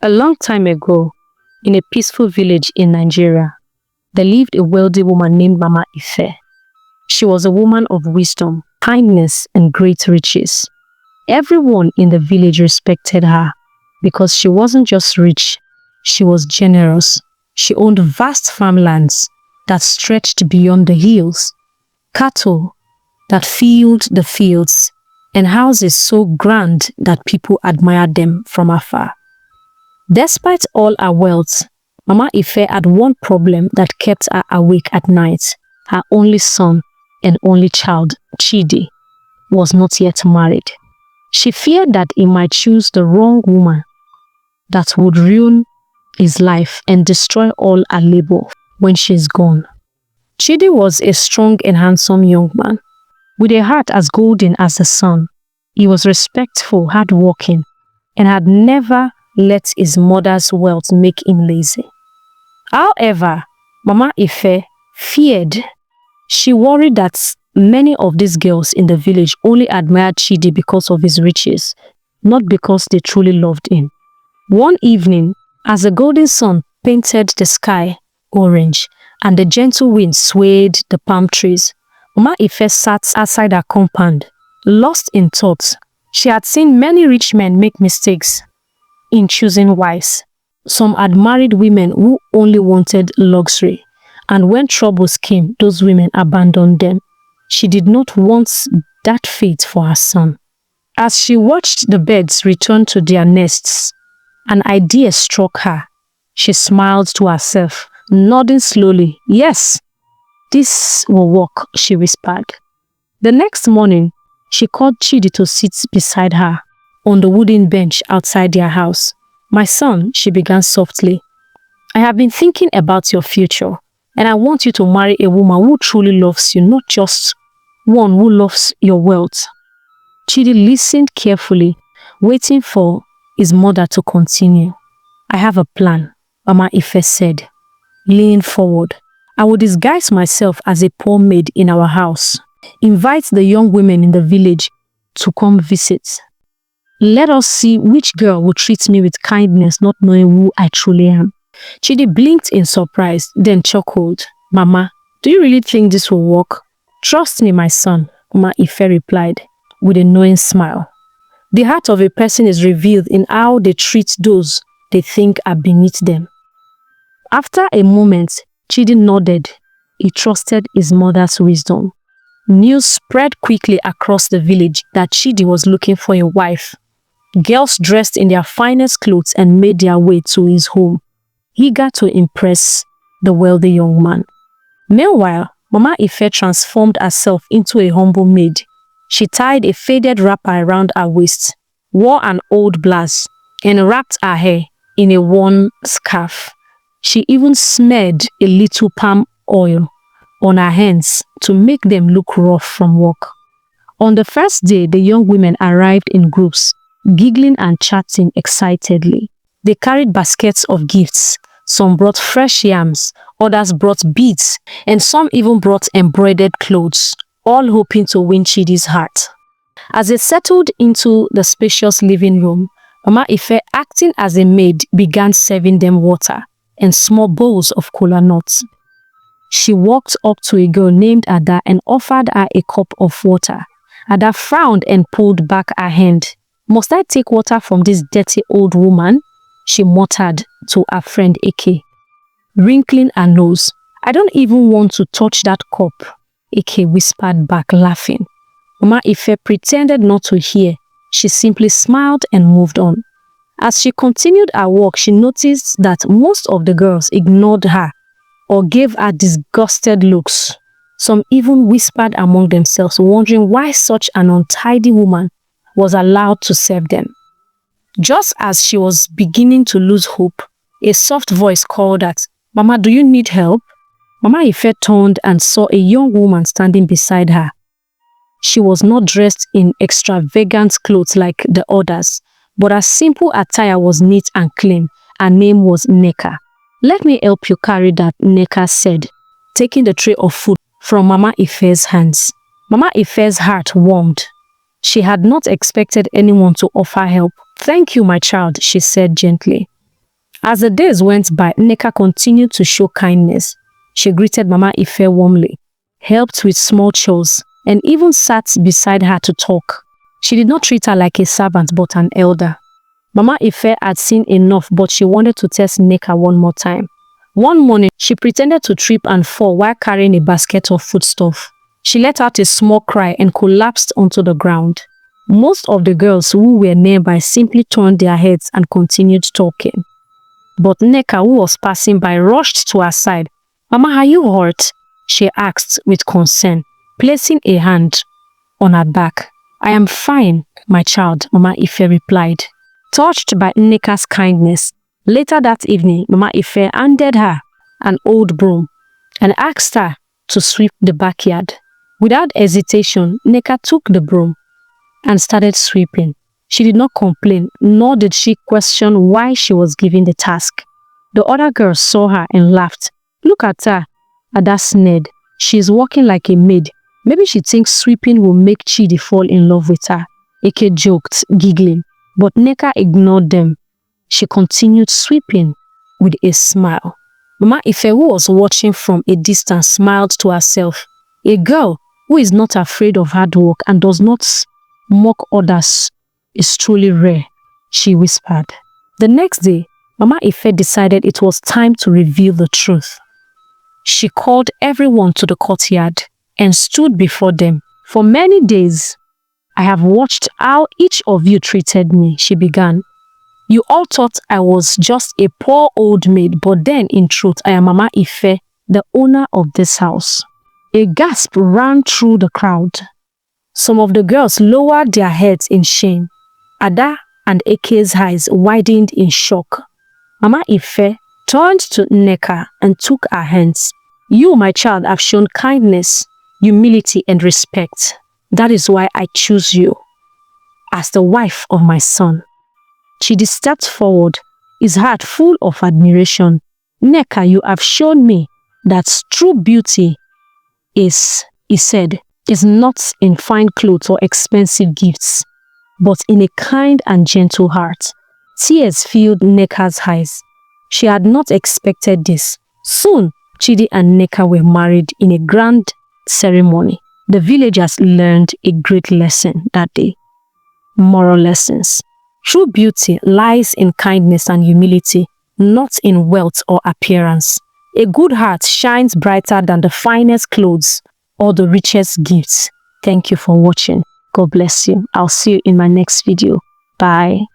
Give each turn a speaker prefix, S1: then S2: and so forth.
S1: A long time ago, in a peaceful village in Nigeria, there lived a wealthy woman named Mama Ife. She was a woman of wisdom, kindness, and great riches. Everyone in the village respected her because she wasn't just rich, she was generous. She owned vast farmlands that stretched beyond the hills, cattle that filled the fields, and houses so grand that people admired them from afar. Despite all her wealth, Mama Ife had one problem that kept her awake at night. Her only son and only child, Chidi, was not yet married. She feared that he might choose the wrong woman that would ruin his life and destroy all her labor when she is gone. Chidi was a strong and handsome young man, with a heart as golden as the sun. He was respectful, hardworking, and had never let his mother's wealth make him lazy. However, Mama Ife feared. She worried that many of these girls in the village only admired Chidi because of his riches, not because they truly loved him. One evening, as the golden sun painted the sky orange and the gentle wind swayed the palm trees, Mama Ife sat outside her compound, lost in thought. She had seen many rich men make mistakes in choosing wives. Some had married women who only wanted luxury, and when troubles came, those women abandoned them. She did not want that fate for her son. As she watched the birds return to their nests, an idea struck her. She smiled to herself, nodding slowly. "Yes, this will work," she whispered. The next morning, she called Chidi to sit beside her on the wooden bench outside their house. "My son," she began softly, "I have been thinking about your future, and I want you to marry a woman who truly loves you, not just one who loves your wealth." Chidi listened carefully, waiting for his mother to continue. "I have a plan," Mama Ife said, leaning forward. "I will disguise myself as a poor maid in our house. Invite the young women in the village to come visit. Let us see which girl will treat me with kindness, not knowing who I truly am." Chidi blinked in surprise, then chuckled. "Mama, do you really think this will work?" "Trust me, my son," Mama Ife replied with a knowing smile. "The heart of a person is revealed in how they treat those they think are beneath them." After a moment, Chidi nodded. He trusted his mother's wisdom. News spread quickly across the village that Chidi was looking for a wife. Girls dressed in their finest clothes and made their way to his home, eager to impress the wealthy young man. Meanwhile, Mama Ife transformed herself into a humble maid. She tied a faded wrapper around her waist, wore an old blouse, and wrapped her hair in a worn scarf. She even smeared a little palm oil on her hands to make them look rough from work. On the first day, the young women arrived in groups, giggling and chatting excitedly. They carried baskets of gifts. Some brought fresh yams, others brought beads, and some even brought embroidered clothes, all hoping to win Chidi's heart. As they settled into the spacious living room, Mama Ife, acting as a maid, began serving them water and small bowls of kola nuts. She walked up to a girl named Ada and offered her a cup of water. Ada frowned and pulled back her hand. "Must I take water from this dirty old woman?" she muttered to her friend Eke, wrinkling her nose. "I don't even want to touch that cup," Eke whispered back, laughing. Mama Ife pretended not to hear. She simply smiled and moved on. As she continued her walk, she noticed that most of the girls ignored her or gave her disgusted looks. Some even whispered among themselves, wondering why such an untidy woman was allowed to serve them. Just as she was beginning to lose hope, a soft voice called out, "Mama, do you need help?" Mama Ife turned and saw a young woman standing beside her. She was not dressed in extravagant clothes like the others, but her simple attire was neat and clean. Her name was Neka. "Let me help you carry that," Neka said, taking the tray of food from Mama Ife's hands. Mama Ife's heart warmed. She had not expected anyone to offer help. "Thank you, my child," she said gently. As the days went by, Nneka continued to show kindness. She greeted Mama Ife warmly, helped with small chores, and even sat beside her to talk. She did not treat her like a servant but an elder. Mama Ife had seen enough, but she wanted to test Nneka one more time. One morning, she pretended to trip and fall while carrying a basket of foodstuff. She let out a small cry and collapsed onto the ground. Most of the girls who were nearby simply turned their heads and continued talking. But Nneka, who was passing by, rushed to her side. "Mama, are you hurt?" she asked with concern, placing a hand on her back. "I am fine, my child," Mama Ife replied. Touched by Nneka's kindness, later that evening, Mama Ife handed her an old broom and asked her to sweep the backyard. Without hesitation, Nneka took the broom and started sweeping. She did not complain, nor did she question why she was given the task. The other girls saw her and laughed. "Look at her, Ada sneered. She's walking like a maid. Maybe she thinks sweeping will make Chidi fall in love with her." Eke joked, giggling. But Nneka ignored them. She continued sweeping with a smile. Mama Ife, who was watching from a distance, smiled to herself. A girl who is not afraid of hard work and does not mock others is truly rare, she whispered. The next day, Mama Ife decided it was time to reveal the truth. She called everyone to the courtyard and stood before them. "For many days, I have watched how each of you treated me," she began. "You all thought I was just a poor old maid, but then in truth, I am Mama Ife, the owner of this house." A gasp ran through the crowd. Some of the girls lowered their heads in shame. Ada and Eke's eyes widened in shock. Mama Ife turned to Nneka and took her hands. "You, my child, have shown kindness, humility, and respect. That is why I choose you as the wife of my son." Chidi stepped forward, his heart full of admiration. "Nneka, you have shown me that true beauty is," he said, "is not in fine clothes or expensive gifts, but in a kind and gentle heart." Tears filled Nneka's eyes. She had not expected this. Soon, Chidi and Nneka were married in a grand ceremony. The villagers learned a great lesson that day. Moral lessons. True beauty lies in kindness and humility, not in wealth or appearance. A good heart shines brighter than the finest clothes or the richest gifts. Thank you for watching. God bless you. I'll see you in my next video. Bye.